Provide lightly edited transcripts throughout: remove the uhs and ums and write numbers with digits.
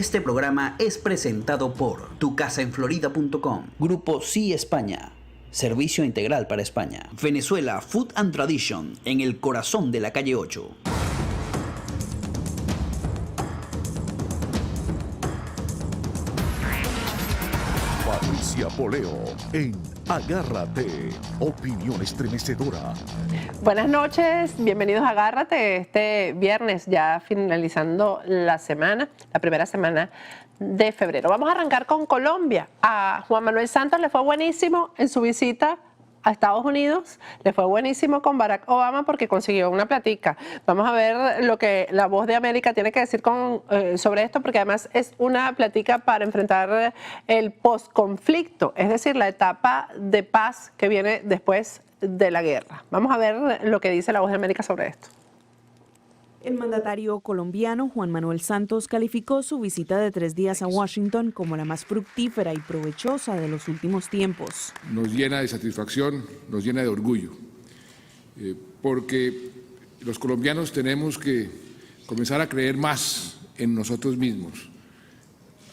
Este programa es presentado por tucasaenflorida.com, Grupo Sí España, servicio integral para España. Venezuela Food and Tradition, en el corazón de la calle 8. Patricia Poleo en Agárrate, opinión estremecedora. Buenas noches, bienvenidos a Agárrate. Este viernes ya finalizando la semana, la primera semana de febrero. Vamos a arrancar con Colombia. A Juan Manuel Santos le fue buenísimo en su visita a Estados Unidos, le fue buenísimo con Barack Obama porque consiguió una platica. Vamos a ver lo que La Voz de América tiene que decir sobre esto, porque además es una platica para enfrentar el posconflicto, es decir, la etapa de paz que viene después de la guerra. Vamos a ver lo que dice La Voz de América sobre esto. El mandatario colombiano Juan Manuel Santos calificó su visita de 3 días a Washington como la más fructífera y provechosa de los últimos tiempos. Nos llena de satisfacción, nos llena de orgullo, porque los colombianos tenemos que comenzar a creer más en nosotros mismos,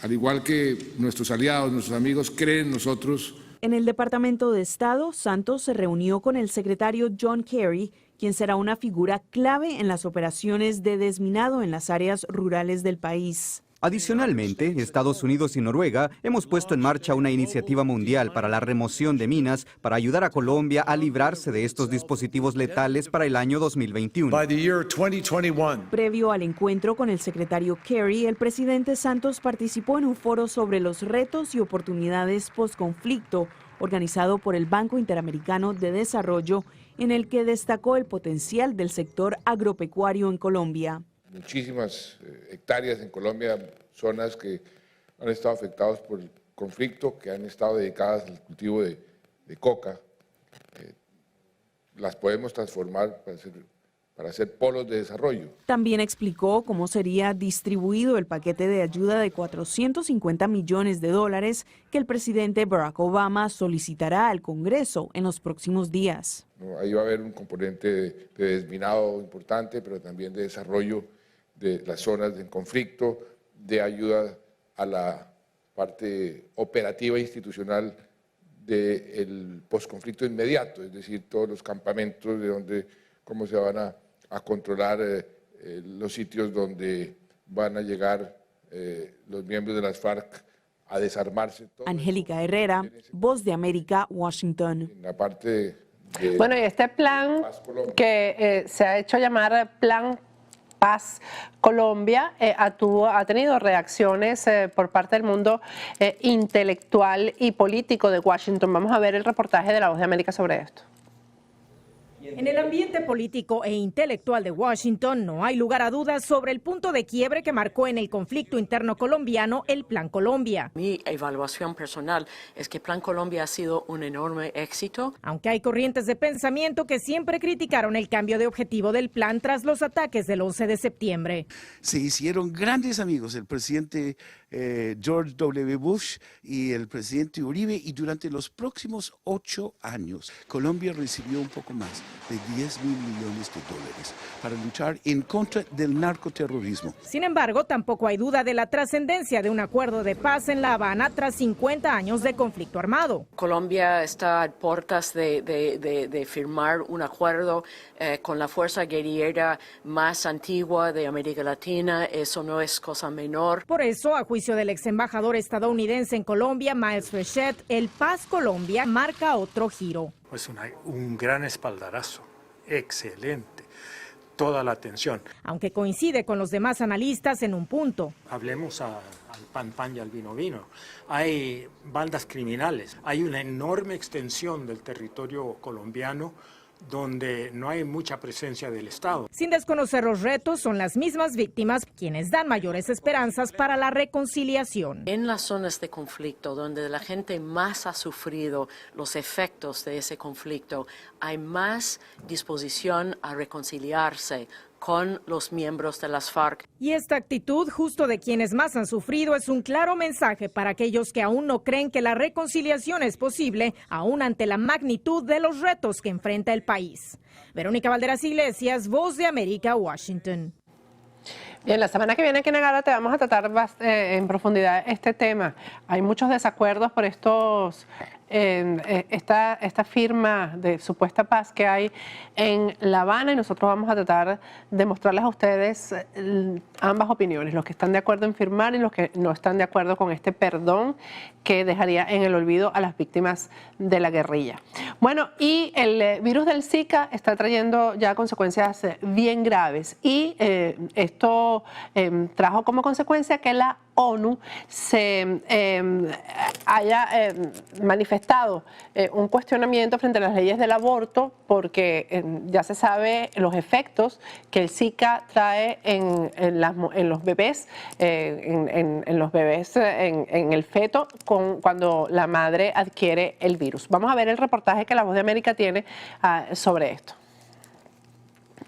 al igual que nuestros aliados, nuestros amigos creen en nosotros. En el Departamento de Estado, Santos se reunió con el secretario John Kerry, quien será una figura clave en las operaciones de desminado en las áreas rurales del país. Adicionalmente, Estados Unidos y Noruega hemos puesto en marcha una iniciativa mundial para la remoción de minas para ayudar a Colombia a librarse de estos dispositivos letales para el año 2021. Previo al encuentro con el secretario Kerry, el presidente Santos participó en un foro sobre los retos y oportunidades postconflicto organizado por el Banco Interamericano de Desarrollo, en el que destacó el potencial del sector agropecuario en Colombia. Muchísimas hectáreas en Colombia, zonas que han estado afectadas por el conflicto, que han estado dedicadas al cultivo de coca, las podemos transformar para hacer polos de desarrollo. También explicó cómo sería distribuido el paquete de ayuda de $450 millones que el presidente Barack Obama solicitará al Congreso en los próximos días. Ahí va a haber un componente de desminado importante, pero también de desarrollo de las zonas en conflicto, de ayuda a la parte operativa e institucional del posconflicto inmediato, es decir, todos los campamentos de donde, cómo se van a controlar los sitios donde van a llegar los miembros de las FARC a desarmarse. Angélica Herrera, Voz de América, Washington. En la parte bueno, y este plan que se ha hecho llamar Plan Paz Colombia ha tenido reacciones por parte del mundo intelectual y político de Washington. Vamos a ver el reportaje de La Voz de América sobre esto. En el ambiente político e intelectual de Washington no hay lugar a dudas sobre el punto de quiebre que marcó en el conflicto interno colombiano el Plan Colombia. Mi evaluación personal es que Plan Colombia ha sido un enorme éxito. Aunque hay corrientes de pensamiento que siempre criticaron el cambio de objetivo del plan tras los ataques del 11 de septiembre. Se hicieron grandes amigos el presidente George W. Bush y el presidente Uribe, y durante los próximos 8 años Colombia recibió un poco más de $10.000 millones para luchar en contra del narcoterrorismo. Sin embargo, tampoco hay duda de la trascendencia de un acuerdo de paz en La Habana tras 50 años de conflicto armado. Colombia está a puertas de firmar un acuerdo con la fuerza guerrillera más antigua de América Latina. Eso no es cosa menor. Por eso, a juicio del ex embajador estadounidense en Colombia, Miles Frechette, el Paz Colombia marca otro giro. Pues un gran espaldarazo, excelente, toda la atención. Aunque coincide con los demás analistas en un punto. Hablemos al pan y al vino. Hay bandas criminales, hay una enorme extensión del territorio colombiano donde no hay mucha presencia del Estado. Sin desconocer los retos, son las mismas víctimas quienes dan mayores esperanzas para la reconciliación. En las zonas de conflicto, donde la gente más ha sufrido los efectos de ese conflicto, hay más disposición a reconciliarse con los miembros de las FARC. Y esta actitud, justo de quienes más han sufrido, es un claro mensaje para aquellos que aún no creen que la reconciliación es posible, aún ante la magnitud de los retos que enfrenta el país. Verónica Valderas Iglesias, Voz de América, Washington. Bien, la semana que viene aquí en Agárrate vamos a tratar en profundidad este tema. Hay muchos desacuerdos por esta firma de supuesta paz que hay en La Habana y nosotros vamos a tratar de mostrarles a ustedes ambas opiniones, los que están de acuerdo en firmar y los que no están de acuerdo con este perdón que dejaría en el olvido a las víctimas de la guerrilla. Bueno, y el virus del Zika está trayendo ya consecuencias bien graves y esto trajo como consecuencia que la ONU se haya manifestado un cuestionamiento frente a las leyes del aborto porque ya se sabe los efectos que el Zika trae en los bebés, en el feto cuando la madre adquiere el virus. Vamos a ver el reportaje que La Voz de América tiene sobre esto.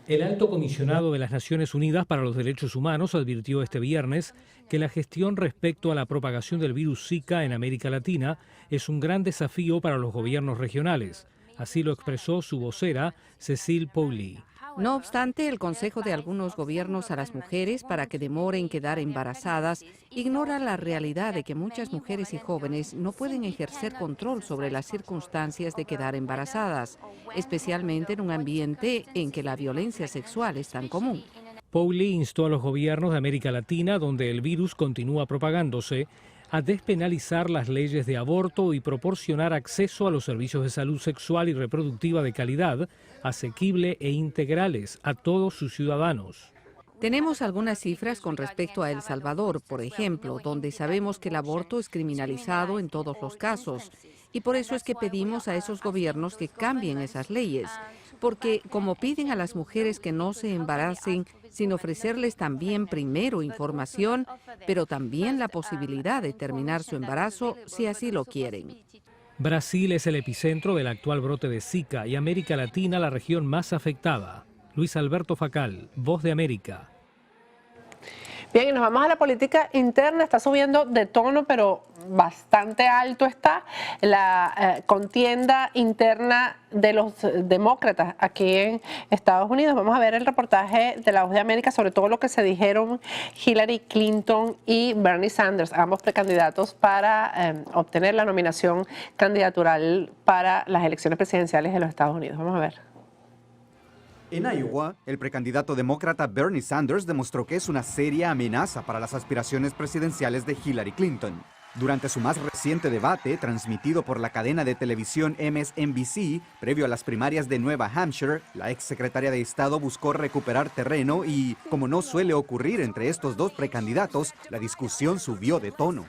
El alto comisionado de las Naciones Unidas para los Derechos Humanos advirtió este viernes que la gestión respecto a la propagación del virus Zika en América Latina es un gran desafío para los gobiernos regionales. Así lo expresó su vocera, Cecile Pauly. No obstante, el consejo de algunos gobiernos a las mujeres para que demoren quedar embarazadas ignora la realidad de que muchas mujeres y jóvenes no pueden ejercer control sobre las circunstancias de quedar embarazadas, especialmente en un ambiente en que la violencia sexual es tan común. Pauly instó a los gobiernos de América Latina, donde el virus continúa propagándose, a despenalizar las leyes de aborto y proporcionar acceso a los servicios de salud sexual y reproductiva de calidad, asequible e integrales a todos sus ciudadanos. Tenemos algunas cifras con respecto a El Salvador, por ejemplo, donde sabemos que el aborto es criminalizado en todos los casos. Y por eso es que pedimos a esos gobiernos que cambien esas leyes. Porque como piden a las mujeres que no se embaracen sin ofrecerles también primero información, pero también la posibilidad de terminar su embarazo si así lo quieren. Brasil es el epicentro del actual brote de Zika y América Latina la región más afectada. Luis Alberto Facal, Voz de América. Bien, y nos vamos a la política interna. Está subiendo de tono, pero bastante alto está la contienda interna de los demócratas aquí en Estados Unidos. Vamos a ver el reportaje de La Voz de América sobre todo lo que se dijeron Hillary Clinton y Bernie Sanders, ambos precandidatos para obtener la nominación candidatural para las elecciones presidenciales de los Estados Unidos. Vamos a ver. En Iowa, el precandidato demócrata Bernie Sanders demostró que es una seria amenaza para las aspiraciones presidenciales de Hillary Clinton. Durante su más reciente debate, transmitido por la cadena de televisión MSNBC, previo a las primarias de Nueva Hampshire, la exsecretaria de Estado buscó recuperar terreno y, como no suele ocurrir entre estos dos precandidatos, la discusión subió de tono.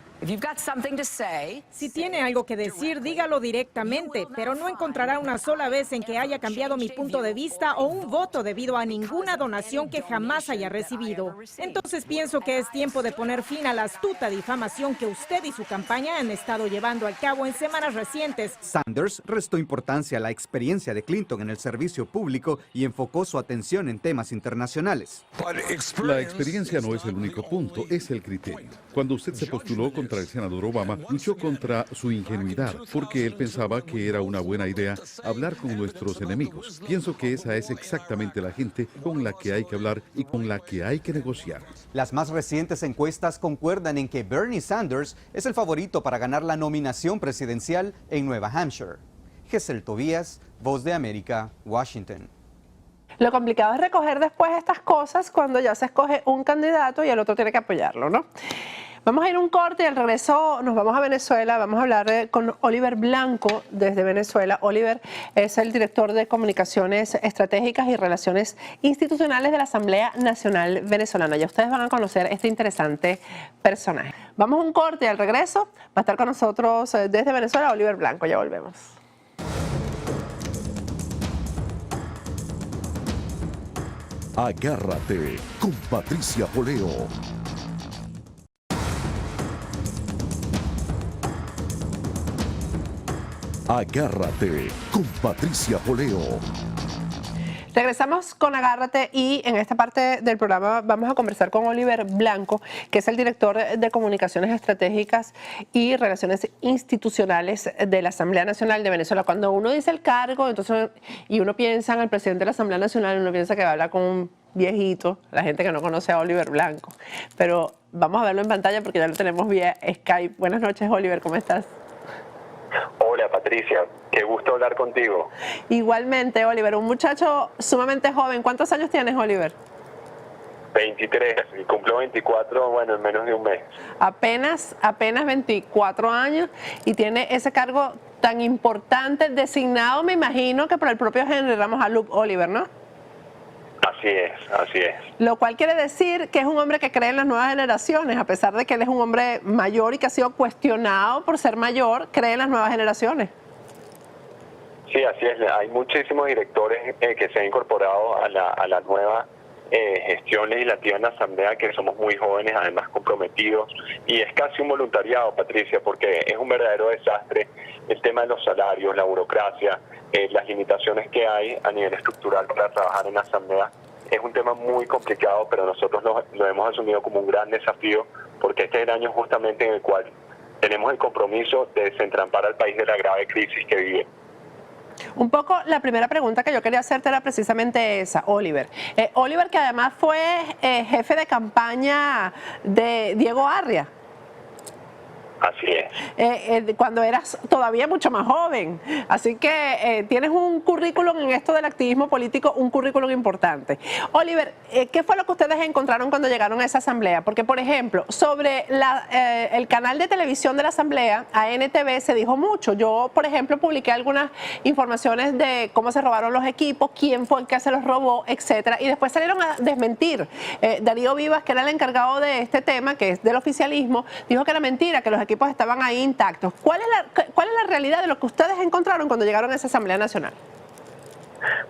Si tiene algo que decir, dígalo directamente, pero no encontrará una sola vez en que haya cambiado mi punto de vista o un voto debido a ninguna donación que jamás haya recibido. Entonces pienso que es tiempo de poner fin a la astuta difamación que usted y su campaña han estado llevando a cabo en semanas recientes. Sanders restó importancia a la experiencia de Clinton en el servicio público y enfocó su atención en temas internacionales. La experiencia no es el único punto, es el criterio. Cuando usted se postuló contra el senador Obama, luchó contra su ingenuidad, porque él pensaba que era una buena idea hablar con nuestros enemigos. Pienso que esa es exactamente la gente con la que hay que hablar y con la que hay que negociar. Las más recientes encuestas concuerdan en que Bernie Sanders es el favorito para ganar la nominación presidencial en Nueva Hampshire. Gesell Tobías, Voz de América, Washington. Lo complicado es recoger después estas cosas cuando ya se escoge un candidato y el otro tiene que apoyarlo, ¿no? Vamos a ir a un corte y al regreso nos vamos a Venezuela. Vamos a hablar con Oliver Blanco desde Venezuela. Oliver es el director de Comunicaciones Estratégicas y Relaciones Institucionales de la Asamblea Nacional Venezolana. Ya ustedes van a conocer este interesante personaje. Vamos a un corte y al regreso va a estar con nosotros desde Venezuela Oliver Blanco. Ya volvemos. Agárrate con Patricia Poleo. Agárrate con Patricia Poleo. Regresamos con Agárrate y en esta parte del programa vamos a conversar con Oliver Blanco, que es el director de Comunicaciones Estratégicas y Relaciones Institucionales de la Asamblea Nacional de Venezuela. Cuando uno dice el cargo, entonces, y uno piensa en el presidente de la Asamblea Nacional, uno piensa que va a hablar con un viejito, la gente que no conoce a Oliver Blanco. Pero vamos a verlo en pantalla porque ya lo tenemos vía Skype. Buenas noches, Oliver, ¿cómo estás? Hola, Patricia, qué gusto hablar contigo. Igualmente, Oliver, un muchacho sumamente joven. ¿Cuántos años tienes, Oliver? 23, y cumplo 24, bueno, en menos de un mes. Apenas 24 años y tiene ese cargo tan importante, designado, me imagino, que por el propio Henry Ramos Alup, Oliver, ¿no? Así es, así es. Lo cual quiere decir que es un hombre que cree en las nuevas generaciones, a pesar de que él es un hombre mayor y que ha sido cuestionado por ser mayor, cree en las nuevas generaciones. Sí, así es. Hay muchísimos directores que se han incorporado a la nueva gestión legislativa en la Asamblea, que somos muy jóvenes, además comprometidos, y es casi un voluntariado, Patricia, porque es un verdadero desastre el tema de los salarios, la burocracia, las limitaciones que hay a nivel estructural para trabajar en la Asamblea. Es un tema muy complicado, pero nosotros lo hemos asumido como un gran desafío, porque este es el año justamente en el cual tenemos el compromiso de desentrampar al país de la grave crisis que vive. Un poco la primera pregunta que yo quería hacerte era precisamente esa, Oliver. Oliver, que además fue jefe de campaña de Diego Arria. Así es. Cuando eras todavía mucho más joven. Así que tienes un currículum en esto del activismo político, un currículum importante. Oliver, ¿qué fue lo que ustedes encontraron cuando llegaron a esa asamblea? Porque, por ejemplo, sobre el canal de televisión de la asamblea, ANTV, se dijo mucho. Yo, por ejemplo, publiqué algunas informaciones de cómo se robaron los equipos, quién fue el que se los robó, etcétera. Y después salieron a desmentir. Darío Vivas, que era el encargado de este tema, que es del oficialismo, dijo que era mentira, que los equipos estaban ahí intactos. ¿Cuál es la realidad de lo que ustedes encontraron cuando llegaron a esa Asamblea Nacional?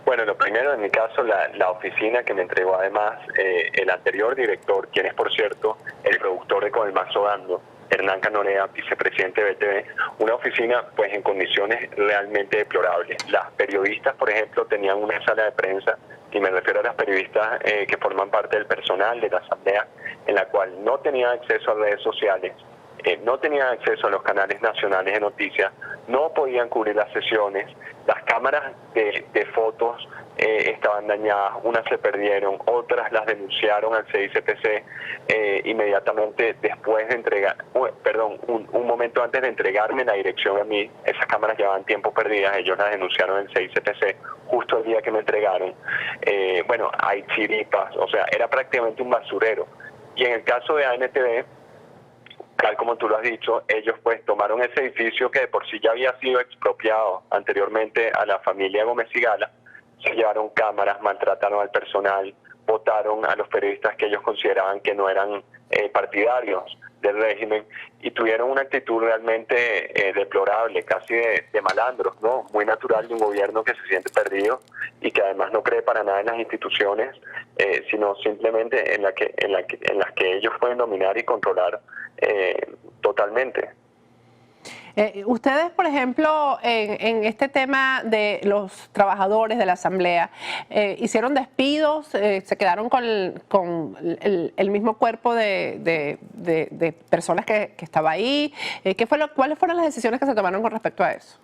Bueno, lo primero, en mi caso, la oficina que me entregó además el anterior director, quien es, por cierto, el productor de Con el Mazo Dando, Hernán Canorea, vicepresidente de BTV, una oficina pues en condiciones realmente deplorables. Las periodistas, por ejemplo, tenían una sala de prensa, y me refiero a las periodistas que forman parte del personal de la Asamblea, en la cual no tenían acceso a redes sociales, no tenían acceso a los canales nacionales de noticias, no podían cubrir las sesiones, las cámaras de fotos estaban dañadas, unas se perdieron, otras las denunciaron al CICPC inmediatamente después de entregar, un momento antes de entregarme la dirección a mí. Esas cámaras llevaban tiempo perdidas, ellos las denunciaron en el CICPC justo el día que me entregaron. Bueno, hay chiripas, o sea, era prácticamente un basurero. Y en el caso de ANTV, tal como tú lo has dicho, ellos pues tomaron ese edificio que de por sí ya había sido expropiado anteriormente a la familia Gómez y Gala, se llevaron cámaras, maltrataron al personal, votaron a los periodistas que ellos consideraban que no eran partidarios del régimen y tuvieron una actitud realmente deplorable, casi de malandros, ¿no? Muy natural de un gobierno que se siente perdido y que además no cree para nada en las instituciones, sino simplemente en las que ellos pueden dominar y controlar totalmente. Ustedes, por ejemplo, en este tema de los trabajadores de la Asamblea, hicieron despidos, se quedaron con el mismo cuerpo de personas que estaba ahí. ¿Cuáles fueron las decisiones que se tomaron con respecto a eso?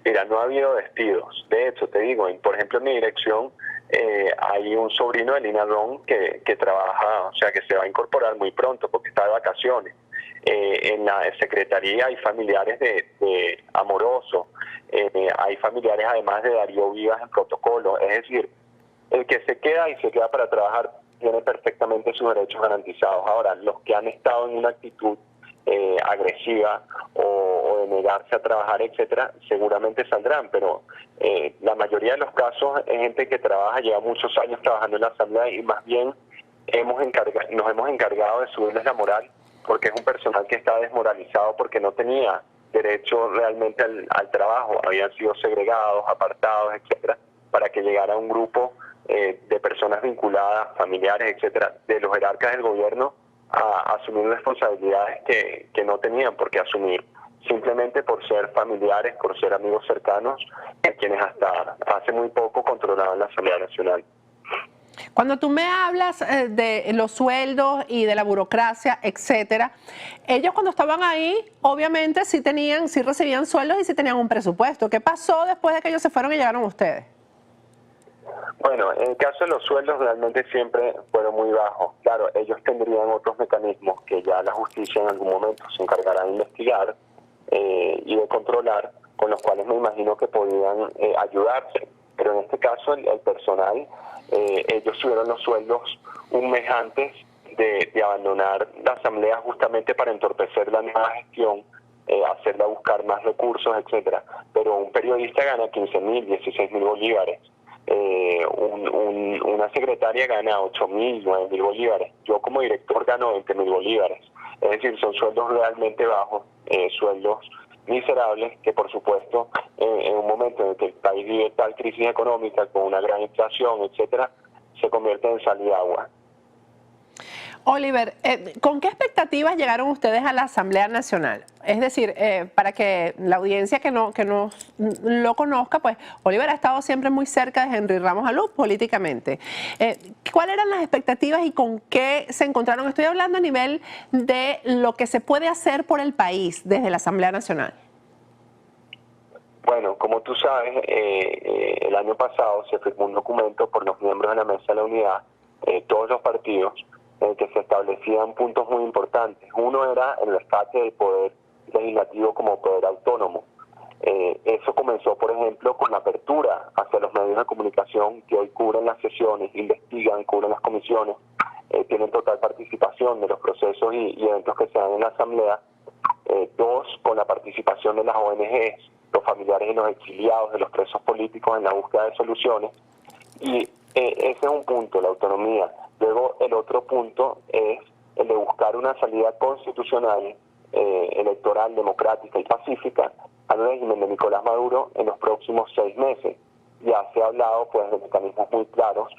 Mira, no ha habido despidos. De hecho, te digo, por ejemplo, en mi dirección hay un sobrino de Lina Ron que trabaja, o sea, que se va a incorporar muy pronto porque está de vacaciones. En la secretaría hay familiares de Amoroso, hay familiares además de Darío Vivas en protocolo. Es decir, el que se queda y se queda para trabajar tiene perfectamente sus derechos garantizados. Ahora, los que han estado en una actitud agresiva o de negarse a trabajar, etcétera, seguramente saldrán, pero la mayoría de los casos es gente que trabaja, lleva muchos años trabajando en la Asamblea y más bien nos hemos encargado de subirles la moral, porque es un personal que está desmoralizado porque no tenía derecho realmente al trabajo, habían sido segregados, apartados, etcétera, para que llegara un grupo de personas vinculadas, familiares, etcétera, de los jerarcas del gobierno a asumir responsabilidades que no tenían por qué asumir, simplemente por ser familiares, por ser amigos cercanos, quienes hasta hace muy poco controlaban la Asamblea Nacional. Cuando tú me hablas de los sueldos y de la burocracia, etcétera, ellos cuando estaban ahí, obviamente sí recibían sueldos y sí tenían un presupuesto. ¿Qué pasó después de que ellos se fueron y llegaron ustedes? Bueno, en el caso de los sueldos realmente siempre fueron muy bajos. Claro, ellos tendrían otros mecanismos que ya la justicia en algún momento se encargará de investigar y de controlar, con los cuales me imagino que podrían ayudarse. Pero en este caso el personal, ellos subieron los sueldos un mes antes de abandonar la asamblea, justamente para entorpecer la nueva gestión, hacerla buscar más recursos, etcétera. Pero un periodista gana 15.000, 16.000 bolívares. Una secretaria gana 8.000, 9.000 bolívares. Yo como director gano 20.000 bolívares. Es decir, son sueldos realmente bajos, sueldos miserables que, por supuesto, en un momento en el que el país vive tal crisis económica con una gran inflación, etcétera, se convierte en sal y agua. Oliver, ¿con qué expectativas llegaron ustedes a la Asamblea Nacional? Es decir, para que la audiencia que no lo conozca, pues Oliver ha estado siempre muy cerca de Henry Ramos Alú políticamente. ¿Cuáles eran las expectativas y con qué se encontraron? Estoy hablando a nivel de lo que se puede hacer por el país desde la Asamblea Nacional. Bueno, como tú sabes, el año pasado se firmó un documento por los miembros de la Mesa de la Unidad, todos los partidos, en el que se establecían puntos muy importantes. Uno era el rescate del poder legislativo como poder autónomo. Eso comenzó, por ejemplo, con la apertura hacia los medios de comunicación que hoy cubren las sesiones, investigan, cubren las comisiones, tienen total participación de los procesos y eventos que se dan en la Asamblea. Dos, con la participación de las ONGs, los familiares y los exiliados de los presos políticos en la búsqueda de soluciones. Y ese es un punto, la autonomía. Luego el otro punto es el de buscar una salida constitucional, electoral, democrática y pacífica al régimen de Nicolás Maduro en los próximos 6 meses. Ya se ha hablado pues de mecanismos muy claros.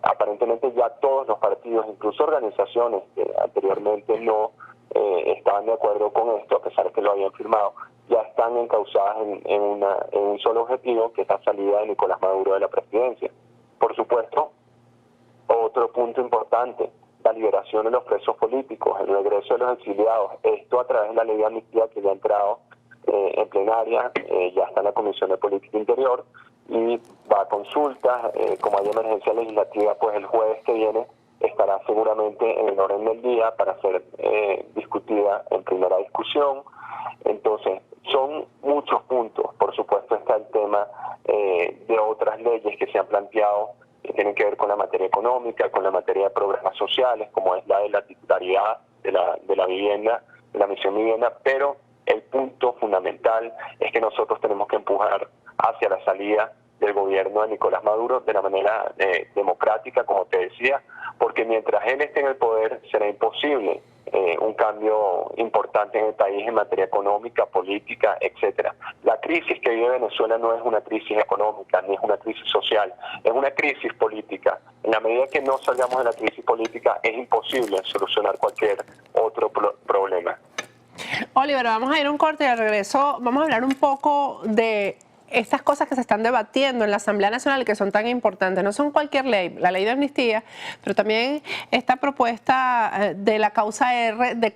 Aparentemente ya todos los partidos, incluso organizaciones que anteriormente no estaban de acuerdo con esto, a pesar de que lo habían firmado, ya están encauzadas en un solo objetivo, que es la salida de Nicolás Maduro de la presidencia. Por supuesto, otro punto importante, la liberación de los presos políticos, el regreso de los exiliados, esto a través de la ley de amnistía que ya ha entrado en plenaria, ya está en la Comisión de Política Interior y va a consultas. Como hay emergencia legislativa, pues el jueves que viene estará seguramente en el orden del día para ser discutida en primera discusión. Entonces, son muchos puntos. Por supuesto está el tema de otras leyes que se han planteado que tienen que ver con la materia económica, con la materia de programas sociales, como es la de la titularidad de la vivienda, de la misión vivienda, pero el punto fundamental es que nosotros tenemos que empujar hacia la salida del gobierno de Nicolás Maduro de la manera democrática, como te decía, porque mientras él esté en el poder será imposible un cambio importante en el país en materia económica, política, etcétera. La crisis que vive Venezuela no es una crisis económica, ni es una crisis social, es una crisis política. En la medida que no salgamos de la crisis política, es imposible solucionar cualquier otro problema. Oliver, vamos a ir a un corte y al regreso vamos a hablar un poco de estas cosas que se están debatiendo en la Asamblea Nacional que son tan importantes. No son cualquier ley, la ley de amnistía, pero también esta propuesta de la causa R de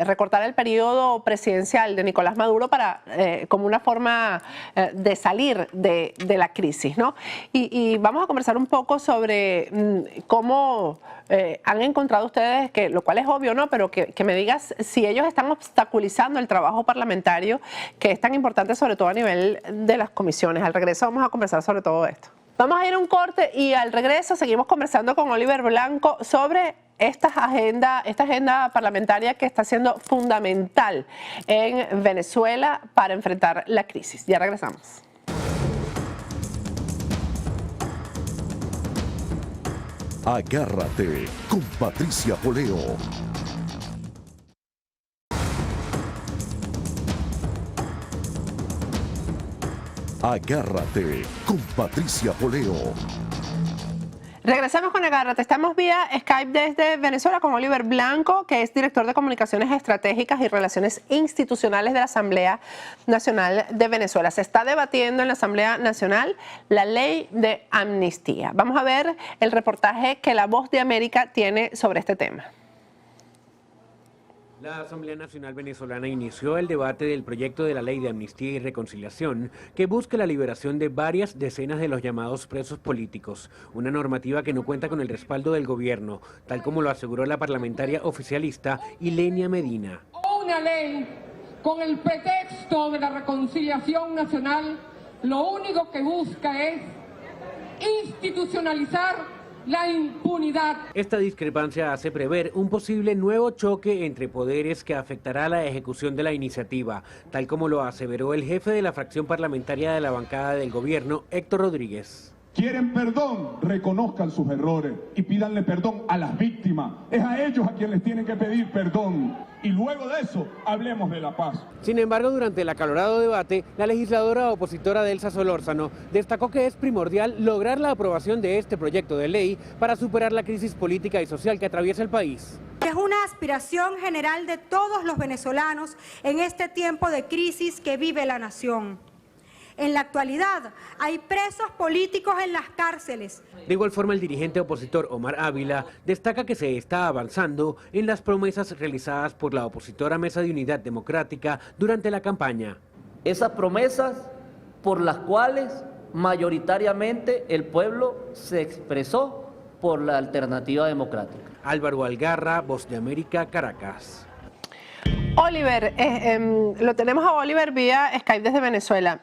recortar el periodo presidencial de Nicolás Maduro para como una forma de salir de la crisis, ¿no? Y vamos a conversar un poco sobre cómo han encontrado ustedes, que lo cual es obvio, ¿no? Pero que me digas si ellos están obstaculizando el trabajo parlamentario, que es tan importante sobre todo a nivel de las comisiones. Al regreso vamos a conversar sobre todo esto. Vamos a ir a un corte y al regreso seguimos conversando con Oliver Blanco sobre esta agenda parlamentaria que está siendo fundamental en Venezuela para enfrentar la crisis. Ya regresamos. Agárrate con Patricia Poleo. Agárrate con Patricia Poleo. Regresamos con Agárrate. Estamos vía Skype desde Venezuela con Oliver Blanco, que es director de Comunicaciones Estratégicas y Relaciones Institucionales de la Asamblea Nacional de Venezuela. Se está debatiendo en la Asamblea Nacional la ley de amnistía. Vamos a ver el reportaje que La Voz de América tiene sobre este tema. La Asamblea Nacional Venezolana inició el debate del proyecto de la Ley de Amnistía y Reconciliación que busca la liberación de varias decenas de los llamados presos políticos, una normativa que no cuenta con el respaldo del gobierno, tal como lo aseguró la parlamentaria oficialista Ilenia Medina. Una ley con el pretexto de la reconciliación nacional, lo único que busca es institucionalizar la impunidad. Esta discrepancia hace prever un posible nuevo choque entre poderes que afectará la ejecución de la iniciativa, tal como lo aseveró el jefe de la fracción parlamentaria de la bancada del gobierno, Héctor Rodríguez. Quieren perdón, reconozcan sus errores y pídanle perdón a las víctimas. Es a ellos a quienes les tienen que pedir perdón. Y luego de eso, hablemos de la paz. Sin embargo, durante el acalorado debate, la legisladora opositora Delsa Solórzano destacó que es primordial lograr la aprobación de este proyecto de ley para superar la crisis política y social que atraviesa el país. Es una aspiración general de todos los venezolanos en este tiempo de crisis que vive la nación. En la actualidad hay presos políticos en las cárceles. De igual forma, el dirigente opositor Omar Ávila destaca que se está avanzando en las promesas realizadas por la opositora Mesa de Unidad Democrática durante la campaña. Esas promesas por las cuales mayoritariamente el pueblo se expresó por la alternativa democrática. Álvaro Algarra, Voz de América, Caracas. Oliver, lo tenemos a Oliver vía Skype desde Venezuela.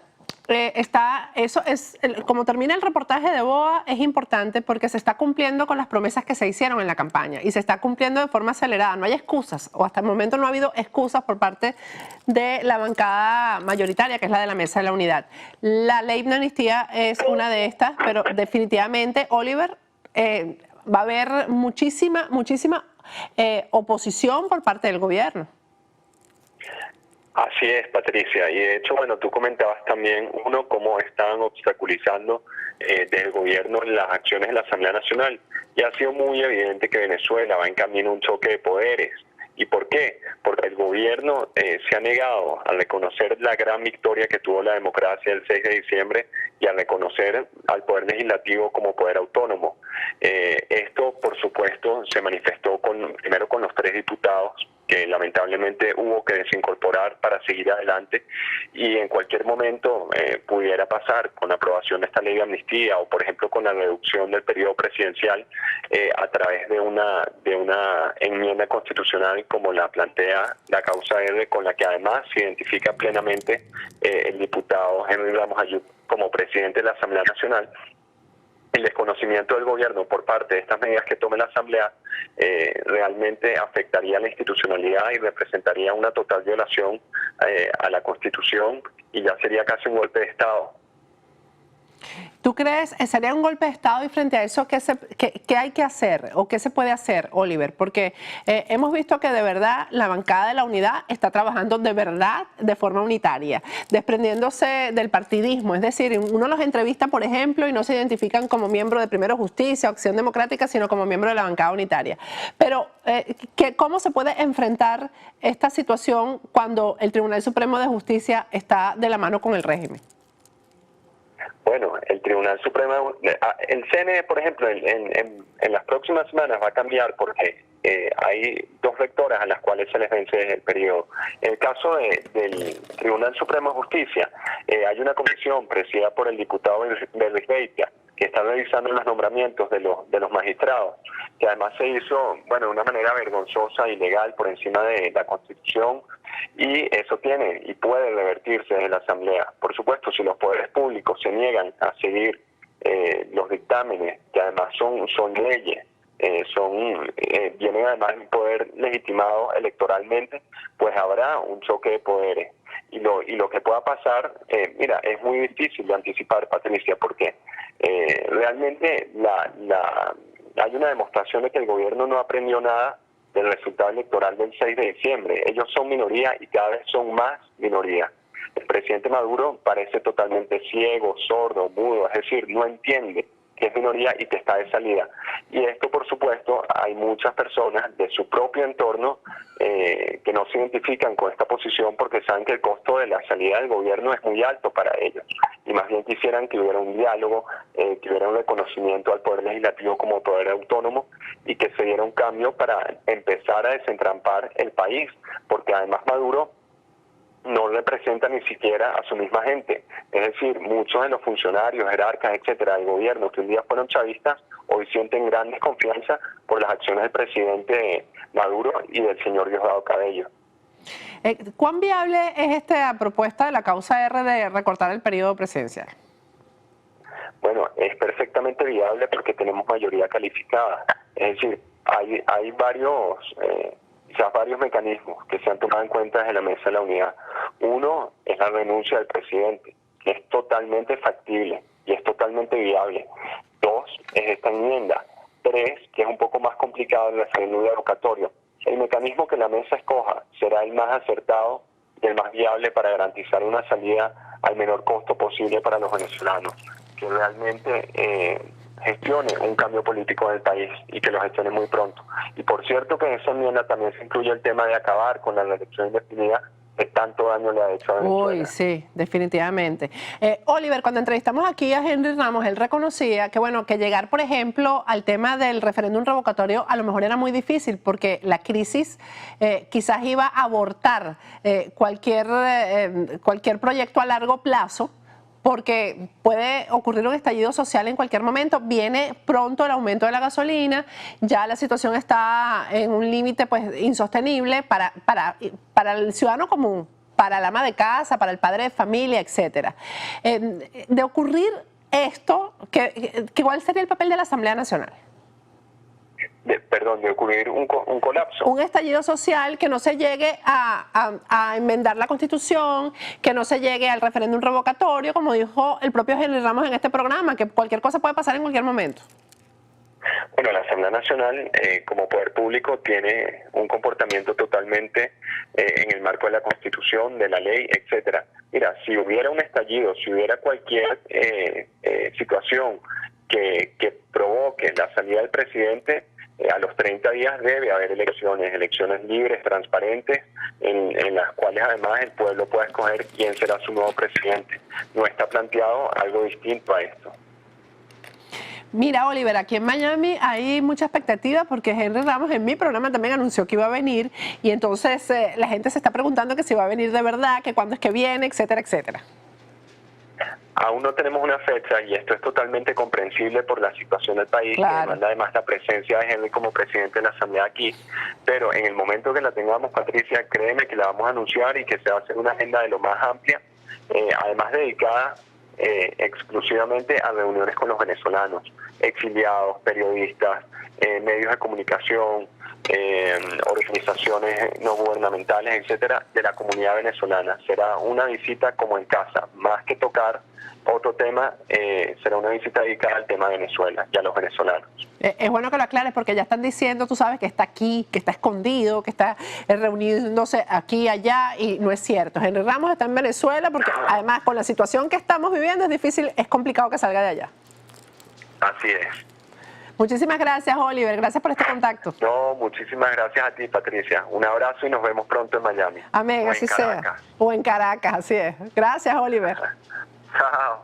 Como termina el reportaje de BOA, es importante porque se está cumpliendo con las promesas que se hicieron en la campaña y se está cumpliendo de forma acelerada. No hay excusas, o hasta el momento no ha habido excusas por parte de la bancada mayoritaria, que es la de la Mesa de la Unidad. La ley de amnistía es una de estas, pero definitivamente, Oliver, va a haber muchísima oposición por parte del gobierno. Así es, Patricia. Y de hecho, bueno, tú comentabas también, cómo están obstaculizando del gobierno las acciones de la Asamblea Nacional. Y ha sido muy evidente que Venezuela va en camino a un choque de poderes. ¿Y por qué? Porque el gobierno se ha negado a reconocer la gran victoria que tuvo la democracia el 6 de diciembre y a reconocer al Poder Legislativo como poder autónomo. Esto, por supuesto, se manifestó primero con los 3 diputados que lamentablemente hubo que desincorporar para seguir adelante, y en cualquier momento pudiera pasar con la aprobación de esta ley de amnistía o, por ejemplo, con la reducción del periodo presidencial a través de una enmienda constitucional como la plantea la causa R, con la que además se identifica plenamente el diputado Henry Ramos Ayub como presidente de la Asamblea Nacional. El desconocimiento del gobierno por parte de estas medidas que tome la Asamblea realmente afectaría la institucionalidad y representaría una total violación a la Constitución, y ya sería casi un golpe de Estado. ¿Tú crees que sería un golpe de Estado, y frente a eso qué hay que hacer o qué se puede hacer, Oliver? Porque hemos visto que de verdad la bancada de la Unidad está trabajando de verdad de forma unitaria, desprendiéndose del partidismo. Es decir, uno los entrevista, por ejemplo, y no se identifican como miembro de Primero Justicia o Acción Democrática, sino como miembro de la bancada unitaria. Pero, ¿cómo se puede enfrentar esta situación cuando el Tribunal Supremo de Justicia está de la mano con el régimen? Bueno, el Tribunal Supremo, el CNE, por ejemplo, en las próximas semanas va a cambiar porque hay 2 rectoras a las cuales se les vence el periodo. En el caso del Tribunal Supremo de Justicia, hay una comisión presidida por el diputado Beris Beitia, que está revisando los nombramientos de los magistrados, que además se hizo, de una manera vergonzosa, ilegal, por encima de la Constitución, y eso tiene y puede revertirse desde la Asamblea. Por supuesto, si los poderes públicos se niegan a seguir los dictámenes, que además son leyes, vienen además de un poder legitimado electoralmente, pues habrá un choque de poderes. Y lo que pueda pasar, es muy difícil de anticipar, Patricia, porque realmente hay una demostración de que el gobierno no aprendió nada del resultado electoral del 6 de diciembre. Ellos son minoría y cada vez son más minoría. El presidente Maduro parece totalmente ciego, sordo, mudo, es decir, no entiende que es minoría y que está de salida. Y esto, por supuesto, hay muchas personas de su propio entorno que no se identifican con esta posición porque saben que el costo de la salida del gobierno es muy alto para ellos. Y más bien quisieran que hubiera un diálogo, que hubiera un reconocimiento al Poder Legislativo como poder autónomo y que se diera un cambio para empezar a desentrampar el país, porque además Maduro no representa ni siquiera a su misma gente. Es decir, muchos de los funcionarios, jerarcas, etcétera, del gobierno que un día fueron chavistas, hoy sienten gran desconfianza por las acciones del presidente Maduro y del señor Diosdado Cabello. ¿Cuán viable es esta propuesta de la causa R de recortar el periodo presidencial? Bueno, es perfectamente viable porque tenemos mayoría calificada. Es decir, hay varios mecanismos que se han tomado en cuenta desde la Mesa de la Unidad. Uno es la renuncia del presidente, que es totalmente factible y es totalmente viable. Dos, es esta enmienda. Tres, que es un poco más complicado, el referéndum revocatorio. El mecanismo que la mesa escoja será el más acertado y el más viable para garantizar una salida al menor costo posible para los venezolanos, que realmente gestione un cambio político en el país y que lo gestione muy pronto. Y por cierto que en esa enmienda también se incluye el tema de acabar con la reelección indefinida que tanto daño le ha hecho a Venezuela. Uy, sí, definitivamente. Oliver, cuando entrevistamos aquí a Henry Ramos, él reconocía que, bueno, que llegar, por ejemplo, al tema del referéndum revocatorio a lo mejor era muy difícil porque la crisis quizás iba a abortar cualquier proyecto a largo plazo, porque puede ocurrir un estallido social en cualquier momento. Viene pronto el aumento de la gasolina, ya la situación está en un límite pues insostenible para el ciudadano común, para la ama de casa, para el padre de familia, etcétera. De ocurrir esto, ¿cuál sería el papel de la Asamblea Nacional? De ocurrir un colapso. Un estallido social, que no se llegue a enmendar la Constitución, que no se llegue al referéndum revocatorio, como dijo el propio Henry Ramos en este programa, que cualquier cosa puede pasar en cualquier momento. Bueno, la Asamblea Nacional, como poder público, tiene un comportamiento totalmente en el marco de la Constitución, de la ley, etcétera. Mira, si hubiera un estallido, si hubiera cualquier situación que provoque la salida del presidente, a los 30 días debe haber elecciones libres, transparentes, en las cuales además el pueblo pueda escoger quién será su nuevo presidente. No está planteado algo distinto a esto. Mira, Oliver, aquí en Miami hay mucha expectativa porque Henry Ramos en mi programa también anunció que iba a venir y entonces la gente se está preguntando que si va a venir de verdad, que cuándo es que viene, etcétera, etcétera. Aún no tenemos una fecha y esto es totalmente comprensible por la situación del país, claro, que demanda además la presencia de Henry como presidente de la Asamblea aquí. Pero en el momento que la tengamos, Patricia, créeme que la vamos a anunciar y que se va a hacer una agenda de lo más amplia, además dedicada exclusivamente a reuniones con los venezolanos, exiliados, periodistas, medios de comunicación, organizaciones no gubernamentales, etcétera, de la comunidad venezolana. Será una visita como en casa, más que tocar otro tema, será una visita dedicada al tema de Venezuela y a los venezolanos. Es bueno que lo aclares porque ya están diciendo, tú sabes, que está aquí, que está escondido, que está reuniéndose aquí, allá, y no es cierto. Henry Ramos está en Venezuela porque además con la situación que estamos viviendo es difícil, es complicado que salga de allá. Así es. Muchísimas gracias, Oliver. Gracias por este contacto. No, muchísimas gracias a ti, Patricia. Un abrazo y nos vemos pronto en Miami. Amén, así sea. O en Caracas, así es. Gracias, Oliver. Chao.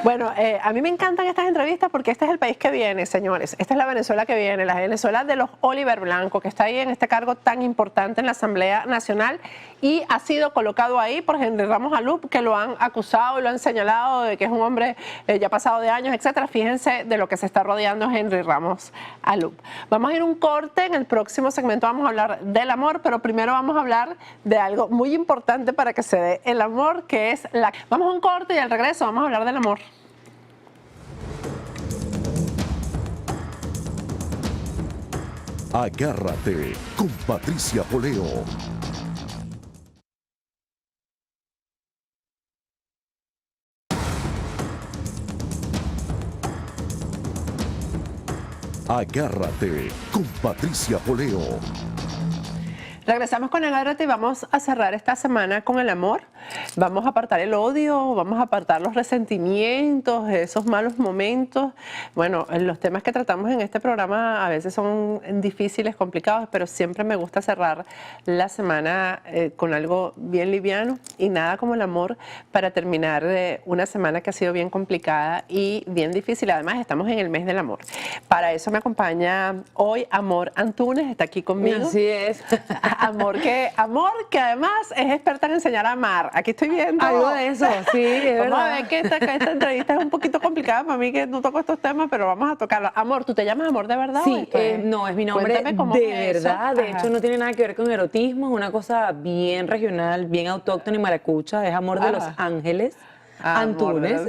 Bueno, a mí me encantan estas entrevistas porque este es el país que viene, señores. Esta es la Venezuela que viene, la Venezuela de los Oliver Blanco, que está ahí en este cargo tan importante en la Asamblea Nacional y ha sido colocado ahí por Henry Ramos Alup, que lo han acusado y lo han señalado de que es un hombre ya pasado de años, etcétera. Fíjense de lo que se está rodeando Henry Ramos Alup. Vamos a ir un corte, en el próximo segmento vamos a hablar del amor, pero primero vamos a hablar de algo muy importante para que se dé el amor, que es la... Vamos a un corte y al regreso vamos a hablar del amor. Agárrate con Patricia Poleo. Agárrate con Patricia Poleo. Regresamos con Agárrate y vamos a cerrar esta semana con el amor. vamos a apartar el odio, vamos a apartar los resentimientos, esos malos momentos. Bueno, los temas que tratamos en este programa a veces son difíciles, complicados, pero siempre me gusta cerrar la semana con algo bien liviano y nada como el amor para terminar una semana que ha sido bien complicada y bien difícil. Además, estamos en el mes del amor. Para eso me acompaña hoy Amor Antunes, está aquí conmigo. Así es. Amor que además es experta en enseñar a amar. Aquí estoy viendo algo de eso, sí, es vamos verdad. a ver que esta entrevista es un poquito complicada para mí, que no toco estos temas, pero vamos a tocarlo. Amor, ¿tú te llamas Amor de verdad? Sí, no, es mi nombre Cuéntame cómo de es verdad. eso. De hecho, no tiene nada que ver con erotismo, es una cosa bien regional, bien autóctona y maracucha. Es Amor de Los Ángeles. Antunes.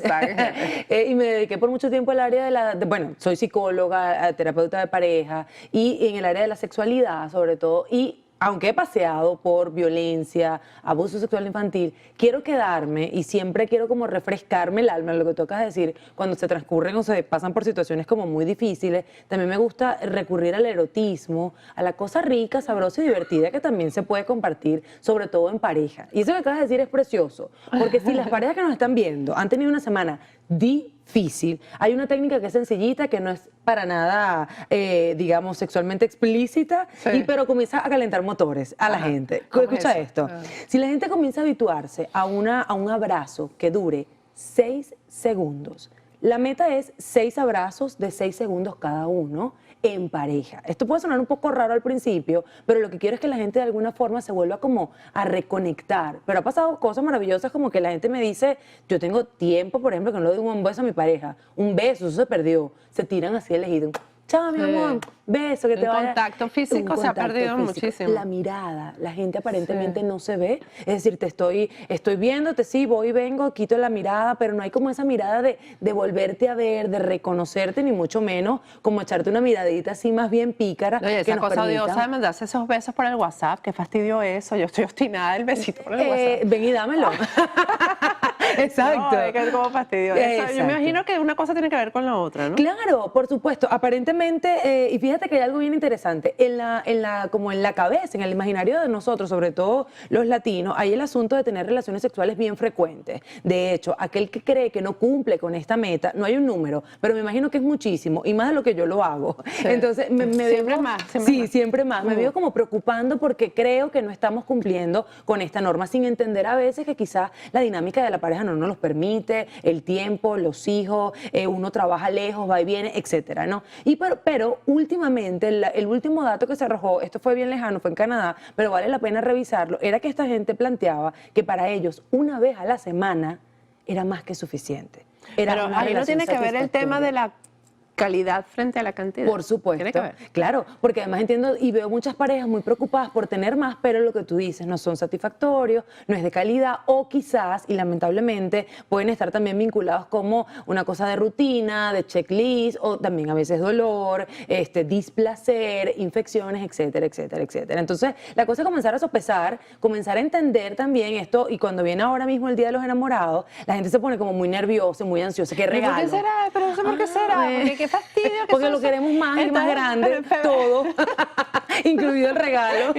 Y me dediqué por mucho tiempo al área bueno, soy psicóloga, terapeuta de pareja y en el área de la sexualidad sobre todo. Y aunque he paseado por violencia, abuso sexual infantil, quiero quedarme y siempre quiero como refrescarme el alma, lo que tú acabas de decir, cuando se transcurren o se pasan por situaciones como muy difíciles. También me gusta recurrir al erotismo, a la cosa rica, sabrosa y divertida que también se puede compartir, sobre todo en pareja. Y eso que acabas de decir es precioso, porque si las parejas que nos están viendo han tenido una semana difícil, hay una técnica que es sencillita, que no es para nada, digamos, sexualmente explícita, pero comienza a calentar motores a la gente. Escucha esto. Si la gente comienza a habituarse a un abrazo que dure 6 segundos, la meta es 6 abrazos de 6 segundos cada uno en pareja. Esto puede sonar un poco raro al principio, pero lo que quiero es que la gente de alguna forma se vuelva como a reconectar. Pero ha pasado cosas maravillosas como que la gente me dice, yo tengo tiempo, por ejemplo, que no le doy un beso a mi pareja. Un beso, eso se perdió. Se tiran así elegido. Chao, mi amor, beso, que te vaya. El contacto físico se ha perdido muchísimo. La mirada, la gente aparentemente no se ve. Es decir, estoy viéndote, sí, voy y vengo, quito la mirada, pero no hay como esa mirada de volverte a ver, de reconocerte, ni mucho menos como echarte una miradita así más bien pícara. Oye, esa cosa odiosa de mandarse esos besos por el WhatsApp, qué fastidio eso. Yo estoy obstinada del besito por el WhatsApp. Ven y dámelo. Exacto. No, es que es como fastidioso. Yo me imagino que una cosa tiene que ver con la otra, ¿no? Claro, por supuesto. Aparentemente, y fíjate que hay algo bien interesante, como en la cabeza, en el imaginario de nosotros, sobre todo los latinos, hay el asunto de tener relaciones sexuales bien frecuentes. De hecho, aquel que cree que no cumple con esta meta, no hay un número, pero me imagino que es muchísimo, y más de lo que yo lo hago. Sí. Entonces, siempre más. Siempre más. Me veo como preocupando porque creo que no estamos cumpliendo con esta norma, sin entender a veces que quizás la dinámica de la pareja no nos los permite, el tiempo, los hijos, uno trabaja lejos, va y viene, etcétera, ¿no? Pero últimamente, el último dato que se arrojó, esto fue bien lejano, fue en Canadá, pero vale la pena revisarlo, era que esta gente planteaba que para ellos una vez a la semana era más que suficiente. Pero ahí no tiene que ver el tema de la calidad frente a la cantidad. Por supuesto. ¿Tiene que ver? Claro, porque además entiendo y veo muchas parejas muy preocupadas por tener más, pero lo que tú dices no son satisfactorios, no es de calidad, o quizás, y lamentablemente, pueden estar también vinculados como una cosa de rutina, de checklist, o también a veces dolor, displacer, infecciones, etcétera, etcétera, etcétera. Entonces, la cosa es comenzar a sopesar, comenzar a entender también esto, y cuando viene ahora mismo el Día de los Enamorados, la gente se pone como muy nerviosa, muy ansiosa. ¿Qué regalo? ¿Por qué será? ¿Pero eso por qué será? Porque qué fastidio. Que porque lo queremos más y más grande, todo, incluido el regalo.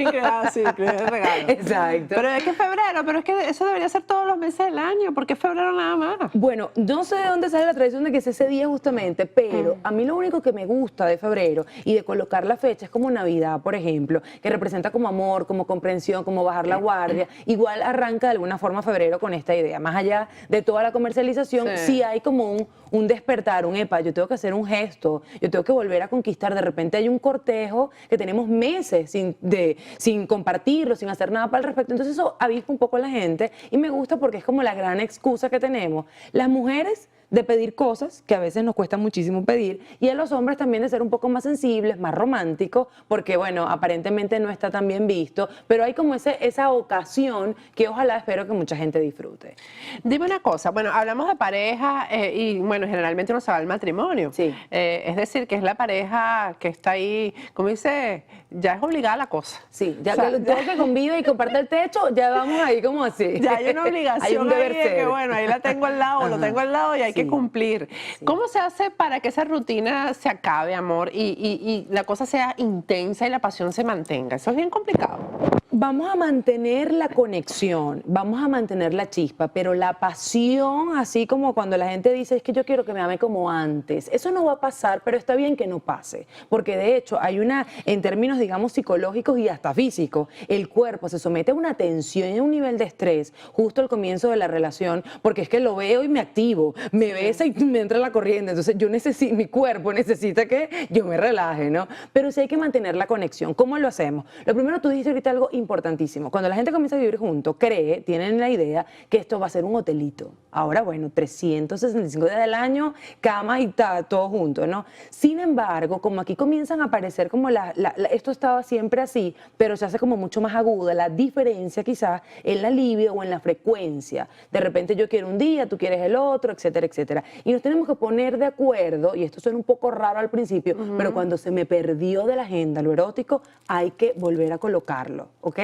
Sí, incluido el regalo. Exacto. Pero es que febrero, pero es que eso debería ser todos los meses del año, porque febrero nada más. Bueno, no sé de dónde sale la tradición de que es ese día justamente, pero a mí lo único que me gusta de febrero y de colocar la fecha es como Navidad, por ejemplo, que representa como amor, como comprensión, como bajar la guardia. Igual arranca de alguna forma febrero con esta idea. Más allá de toda la comercialización, sí hay como un despertar, yo tengo que hacer un gesto, yo tengo que volver a conquistar. De repente hay un cortejo que tenemos meses sin compartirlo, sin hacer nada para el respecto. Entonces eso avispa un poco a la gente y me gusta porque es como la gran excusa que tenemos las mujeres de pedir cosas que a veces nos cuesta muchísimo pedir, y a los hombres también de ser un poco más sensibles, más románticos, porque bueno, aparentemente no está tan bien visto, pero hay como esa ocasión que ojalá espero que mucha gente disfrute. Dime una cosa, bueno, hablamos de pareja y bueno, generalmente uno se va al matrimonio. Sí. Es decir, que es la pareja que está ahí, como dice, ya es obligada la cosa. Sí, ya todo que convive y comparte el techo, ya vamos ahí como así. Ya hay una obligación hay un deber ahí de ser. que bueno, ahí la tengo al lado, lo tengo al lado y hay que cumplir. Sí. ¿Cómo se hace para que esa rutina se acabe, amor, y la cosa sea intensa y la pasión se mantenga? Eso es bien complicado. Vamos a mantener la conexión, vamos a mantener la chispa, pero la pasión, así como cuando la gente dice, es que yo quiero que me ame como antes, eso no va a pasar, pero está bien que no pase, porque de hecho hay en términos, digamos, psicológicos y hasta físicos, el cuerpo se somete a una tensión y a un nivel de estrés justo al comienzo de la relación, porque es que lo veo y me activo, me besa y me entra la corriente, entonces mi cuerpo necesita que yo me relaje, ¿no? Pero sí hay que mantener la conexión. ¿Cómo lo hacemos? Lo primero, tú dijiste ahorita algo importantísimo. Cuando la gente comienza a vivir junto, tienen la idea que esto va a ser un hotelito. Ahora, bueno, 365 días del año, cama y todo junto, ¿no? Sin embargo, como aquí comienzan a aparecer como esto estaba siempre así, pero se hace como mucho más aguda, la diferencia quizás en la libido o en la frecuencia. De repente yo quiero un día, tú quieres el otro, etcétera, etcétera. Y nos tenemos que poner de acuerdo, y esto suena un poco raro al principio, pero cuando se me perdió de la agenda lo erótico, hay que volver a colocarlo, ¿ok?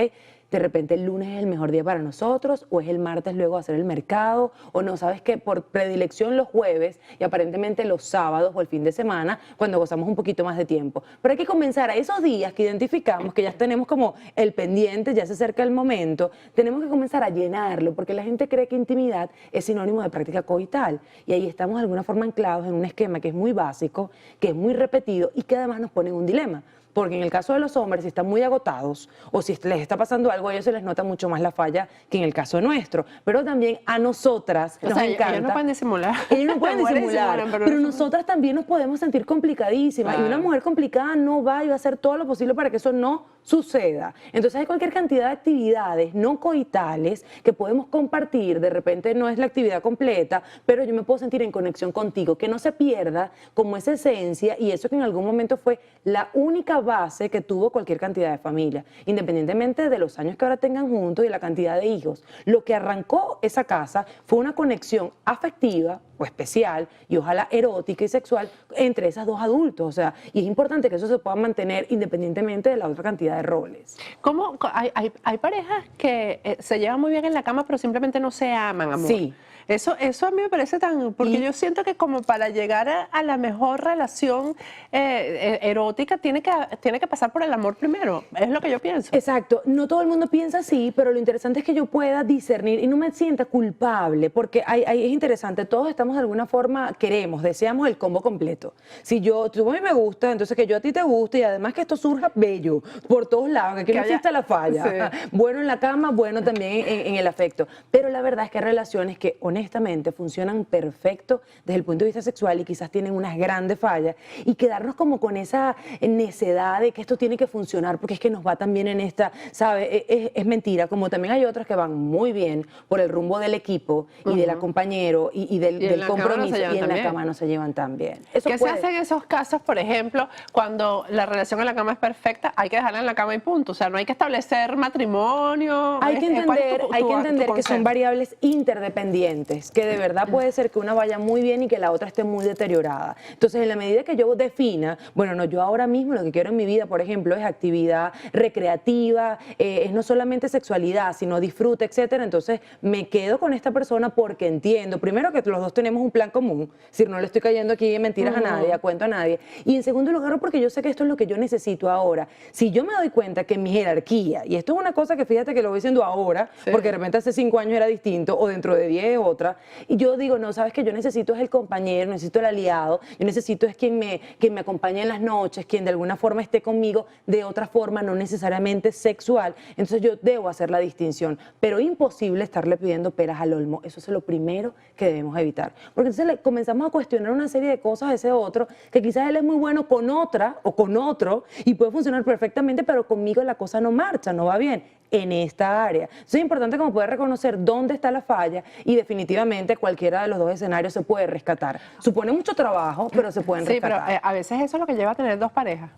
De repente el lunes es el mejor día para nosotros, o es el martes luego hacer el mercado, o no, sabes que por predilección los jueves y aparentemente los sábados o el fin de semana, cuando gozamos un poquito más de tiempo. Pero hay que comenzar a esos días que identificamos, que ya tenemos como el pendiente, ya se acerca el momento, tenemos que comenzar a llenarlo, porque la gente cree que intimidad es sinónimo de práctica coital, y ahí estamos de alguna forma anclados en un esquema que es muy básico, que es muy repetido y que además nos pone en un dilema. Porque en el caso de los hombres, si están muy agotados o si les está pasando algo, a ellos se les nota mucho más la falla que en el caso nuestro. Pero también a nosotras nos encanta. Ellos no pueden disimular. Ellos no pueden disimular, pero nosotras también nos podemos sentir complicadísimas. Claro. Y una mujer complicada no va y va a hacer todo lo posible para que eso no suceda. Entonces hay cualquier cantidad de actividades no coitales que podemos compartir. De repente no es la actividad completa, pero yo me puedo sentir en conexión contigo, que no se pierda como esa esencia y eso que en algún momento fue la única base que tuvo cualquier cantidad de familia, independientemente de los años que ahora tengan juntos y la cantidad de hijos. Lo que arrancó esa casa fue una conexión afectiva o especial y ojalá erótica y sexual entre esas dos adultos, o sea, y es importante que eso se pueda mantener independientemente de la otra cantidad de roles. ¿Cómo? Hay parejas que se llevan muy bien en la cama pero simplemente no se aman, amor. Sí. Eso a mí me parece tan... Porque yo siento que como para llegar a la mejor relación erótica tiene que pasar por el amor primero. Es lo que yo pienso. Exacto. No todo el mundo piensa así, pero lo interesante es que yo pueda discernir y no me sienta culpable, porque es interesante. Todos estamos de alguna forma, deseamos el combo completo. Si tú a mí me gusta, entonces que yo a ti te guste y además que esto surja bello por todos lados, que no exista la falla. Sí. Bueno en la cama, bueno también en el afecto. Pero la verdad es que hay relaciones que honestamente funcionan perfecto desde el punto de vista sexual y quizás tienen unas grandes fallas y quedarnos como con esa necedad de que esto tiene que funcionar porque es que nos va tan bien en esta, ¿sabe? Es mentira, como también hay otras que van muy bien por el rumbo del equipo y del compañero y del compromiso y en la cama no se llevan tan bien. ¿Qué se hace en esos casos, por ejemplo, cuando la relación en la cama es perfecta? Hay que dejarla en la cama y punto, o sea, no hay que establecer matrimonio. Hay que entender que son variables interdependientes, que de verdad puede ser que una vaya muy bien y que la otra esté muy deteriorada. Entonces, en la medida que yo defina, bueno, no, yo ahora mismo lo que quiero en mi vida, por ejemplo, es actividad recreativa, es no solamente sexualidad, sino disfrute, etcétera. Entonces, me quedo con esta persona porque entiendo, primero, que los dos tenemos un plan común, si no le estoy cayendo aquí en mentiras a nadie, a cuento a nadie. Y en segundo lugar, porque yo sé que esto es lo que yo necesito ahora. Si yo me doy cuenta que mi jerarquía, y esto es una cosa que fíjate que lo voy diciendo ahora, porque de repente hace 5 años era distinto, o dentro de 10 es otra, y yo digo, no, sabes que yo necesito es el compañero, necesito el aliado, yo necesito es quien me acompañe en las noches, quien de alguna forma esté conmigo de otra forma, no necesariamente sexual. Entonces yo debo hacer la distinción, pero imposible estarle pidiendo peras al olmo. Eso es lo primero que debemos evitar, porque entonces comenzamos a cuestionar una serie de cosas de ese otro, que quizás él es muy bueno con otra o con otro y puede funcionar perfectamente, pero conmigo la cosa no marcha, no va bien en esta área. Entonces es importante como poder reconocer dónde está la falla y definitivamente cualquiera de los dos escenarios se puede rescatar. Supone mucho trabajo, pero se pueden rescatar. Sí, pero a veces eso es lo que lleva a tener dos parejas.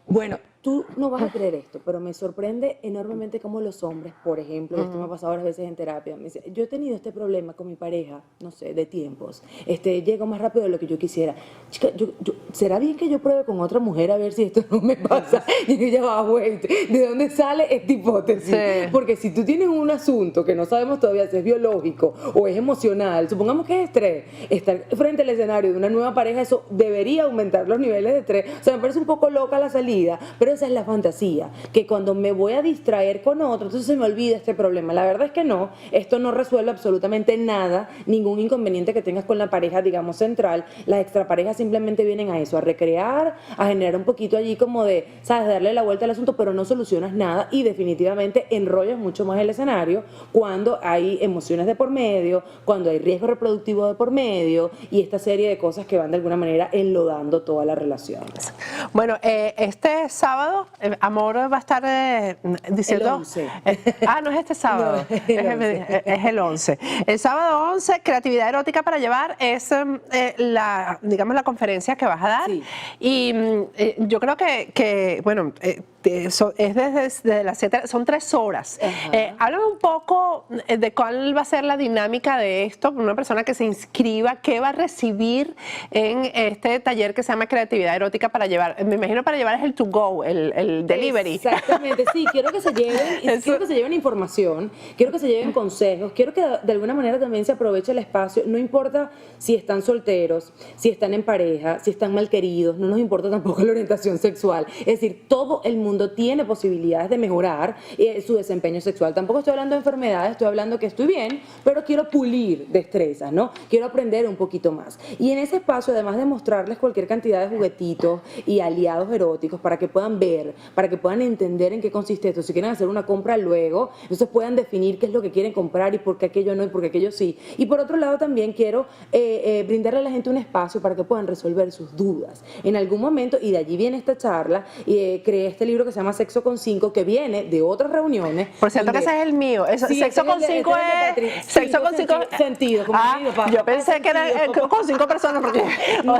Bueno, tú no vas a creer esto, pero me sorprende enormemente cómo los hombres, por ejemplo, y esto me ha pasado varias veces en terapia, me dice, yo he tenido este problema con mi pareja, no sé, de tiempos, llego más rápido de lo que yo quisiera. Chica, ¿será bien que yo pruebe con otra mujer a ver si esto no me pasa? Y yo ya va, wait, ¿de dónde sale esta hipótesis? Sí. Porque si tú tienes un asunto que no sabemos todavía si es biológico o es emocional, supongamos que es estrés, estar frente al escenario de una nueva pareja, eso debería aumentar los niveles de estrés. O sea, me parece un poco loca la salida, pero pero esa es la fantasía, que cuando me voy a distraer con otro, entonces se me olvida este problema. La verdad es que no, esto no resuelve absolutamente nada, ningún inconveniente que tengas con la pareja, digamos, central. Las extraparejas simplemente vienen a eso, a recrear, a generar un poquito allí como de, ¿sabes?, darle la vuelta al asunto, pero no solucionas nada y definitivamente enrollas mucho más el escenario cuando hay emociones de por medio, cuando hay riesgo reproductivo de por medio y esta serie de cosas que van de alguna manera enlodando toda la relación. Bueno, este sábado, Amor va a estar diciendo... El 11. No es este sábado, No, es el 11. El sábado 11, Creatividad Erótica para Llevar, es digamos, la conferencia que vas a dar. Sí. Y yo creo que bueno, es desde las 7, son 3 horas. Háblame un poco de cuál va a ser la dinámica de esto, una persona que se inscriba, qué va a recibir en este taller que se llama Creatividad Erótica para Llevar. Me imagino para llevar es el to go, el delivery. Exactamente, sí, quiero que se lleven información, quiero que se lleven consejos, quiero que de alguna manera también se aproveche el espacio, no importa si están solteros, si están en pareja, si están mal queridos, no nos importa tampoco la orientación sexual, es decir, todo el mundo tiene posibilidades de mejorar su desempeño sexual. Tampoco estoy hablando de enfermedades, estoy hablando que estoy bien, pero quiero pulir destrezas, ¿no? Quiero aprender un poquito más. Y en ese espacio, además de mostrarles cualquier cantidad de juguetitos y aliados eróticos para que puedan ver, para que puedan entender en qué consiste esto, si quieren hacer una compra luego, entonces puedan definir qué es lo que quieren comprar y por qué aquello no y por qué aquello sí. Y por otro lado también quiero brindarle a la gente un espacio para que puedan resolver sus dudas. En algún momento, y de allí viene esta charla, creé este libro que se llama Sexo con 5, que viene de otras reuniones. Por cierto, que ese es el mío. Sí, Sexo con 5 es... Sexo con 5 sentido. Yo pensé que era con 5 personas porque... No,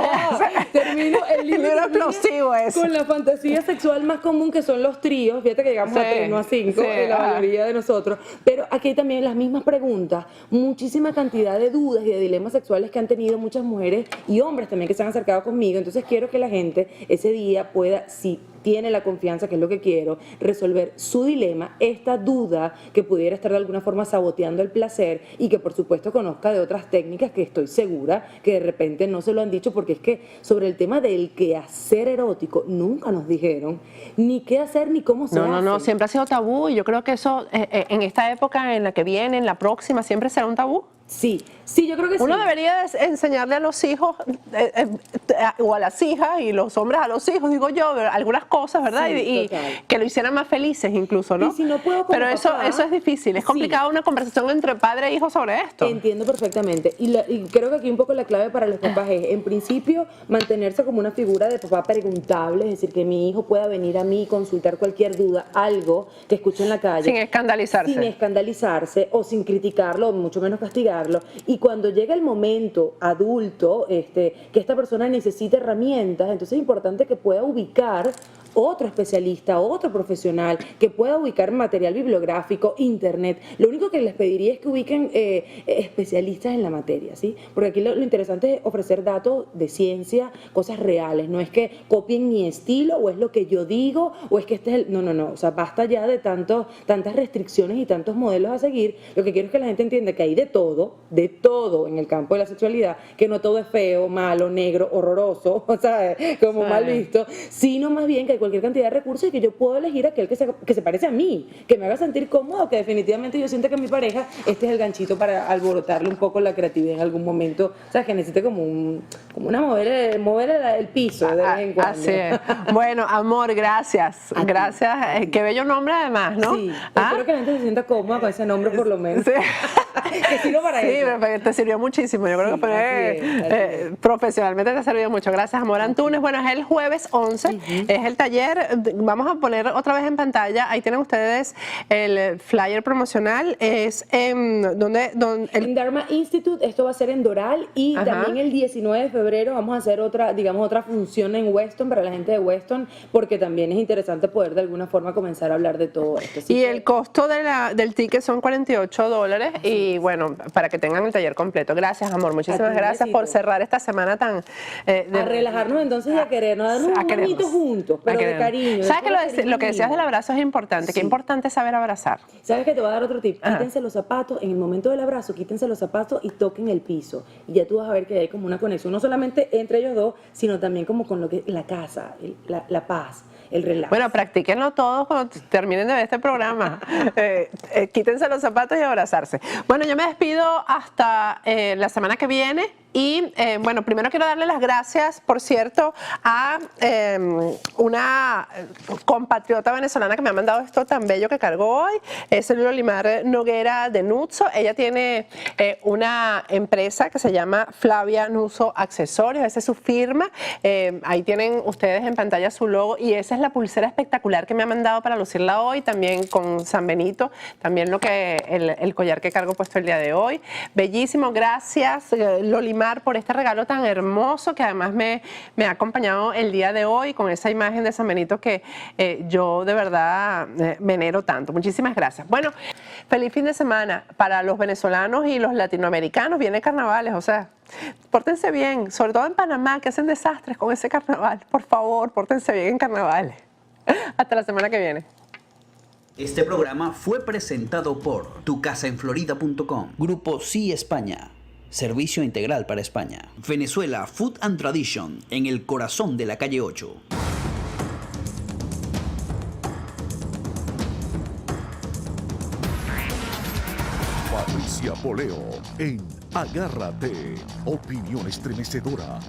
termino el libro explosivo eso. Con la fantasía sexual más común, que son los tríos. Fíjate que llegamos a 3, no a 5, la mayoría de nosotros. Pero aquí hay también las mismas preguntas, muchísima cantidad de dudas y de dilemas sexuales que han tenido muchas mujeres y hombres también que se han acercado conmigo. Entonces quiero que la gente ese día pueda, si tiene la confianza, que es lo que quiero, resolver su dilema, esta duda que pudiera estar de alguna forma saboteando el placer y que por supuesto conozca de otras técnicas que estoy segura que de repente no se lo han dicho, porque es que sobre el tema del quehacer erótico nunca nos dijeron ni qué hacer ni cómo se hace. No, siempre ha sido tabú y yo creo que eso en esta época, en la que viene, en la próxima, siempre será un tabú. Sí, yo creo que sí. Uno debería enseñarle a los hijos o a las hijas y los hombres a los hijos, digo yo, algunas cosas, ¿verdad? Sí, y que lo hicieran más felices incluso, ¿no? Y si no puedo pero eso es difícil, es complicado una conversación entre padre e hijo sobre esto. Entiendo perfectamente y creo que aquí un poco la clave para los papás es, en principio, mantenerse como una figura de papá preguntable, es decir, que mi hijo pueda venir a mí y consultar cualquier duda, algo que escuche en la calle. Sin escandalizarse o sin criticarlo, o mucho menos castigarlo. Y cuando llega el momento adulto, que esta persona necesita herramientas, entonces es importante que pueda ubicar otro especialista, otro profesional, que pueda ubicar material bibliográfico, internet. Lo único que les pediría es que ubiquen especialistas en la materia, ¿sí? Porque aquí lo interesante es ofrecer datos de ciencia, cosas reales, no es que copien mi estilo o es lo que yo digo o es que este es el... No, o sea, basta ya de tantas restricciones y tantos modelos a seguir. Lo que quiero es que la gente entienda que hay de todo en el campo de la sexualidad, que no todo es feo, malo, negro, horroroso, o sea, como mal visto, sino más bien que hay cualquier cantidad de recursos y que yo puedo elegir aquel que se parece a mí, que me haga sentir cómodo, que definitivamente yo siento que mi pareja, este es el ganchito para alborotarle un poco la creatividad en algún momento, o sea, que necesite como una mover el piso de vez en cuando. Así es. Bueno, Amor, gracias. Gracias. Qué bello nombre además, ¿no? Sí, espero que la gente se sienta cómoda con ese nombre por lo menos. Sí. Que sirva para eso. Sí, pero te sirvió muchísimo. Yo creo que profesionalmente te ha servido mucho. Gracias, Amor Antunes. Bueno, es el jueves 11, es el taller. Vamos a poner otra vez en pantalla. Ahí tienen ustedes el flyer promocional. Es en Dharma Institute. Esto va a ser en Doral y también el 19 de febrero vamos a hacer otra función en Weston para la gente de Weston, porque también es interesante poder de alguna forma comenzar a hablar de todo esto. Y el costo del ticket son $48 y bueno, para que tengan el taller completo. Gracias, amor. Muchísimas gracias por cerrar esta semana tan... a relajarnos entonces y a querernos, a darnos un momento juntos, pero de cariño. ¿Sabes que lo que decías del abrazo es importante? Qué importante es saber abrazar. ¿Sabes que te voy a dar otro tip? Quítense los zapatos, en el momento del abrazo, quítense los zapatos y toquen el piso. Y ya tú vas a ver que hay como una conexión, no solamente entre ellos dos, sino también como con lo que la casa, la paz, el relax. Bueno, practíquenlo todos cuando terminen de ver este programa. Quítense los zapatos y abrazarse. Bueno, yo me despido hasta la semana que viene. Y bueno, primero quiero darle las gracias, por cierto, a una compatriota venezolana que me ha mandado esto tan bello que cargó hoy. Es Lolimar Noguera de Nuzzo. Ella tiene una empresa que se llama Flavia Nuzzo Accesorios. Esa es su firma. Ahí tienen ustedes en pantalla su logo. Y esa es la pulsera espectacular que me ha mandado para lucirla hoy, también con San Benito. También el collar que cargo puesto el día de hoy. Bellísimo. Gracias, Lolimar, por este regalo tan hermoso que además me ha acompañado el día de hoy con esa imagen de San Benito que yo de verdad venero tanto. Muchísimas gracias. Bueno, feliz fin de semana para los venezolanos y los latinoamericanos. Viene carnavales, o sea, pórtense bien, sobre todo en Panamá, que hacen desastres con ese carnaval. Por favor, pórtense bien en carnavales. Hasta la semana que viene. Este programa fue presentado por tucasaenflorida.com, Grupo Sí España, servicio integral para España. Venezuela Food and Tradition, en el corazón de la calle 8. Patricia Poleo en Agárrate. Opinión estremecedora,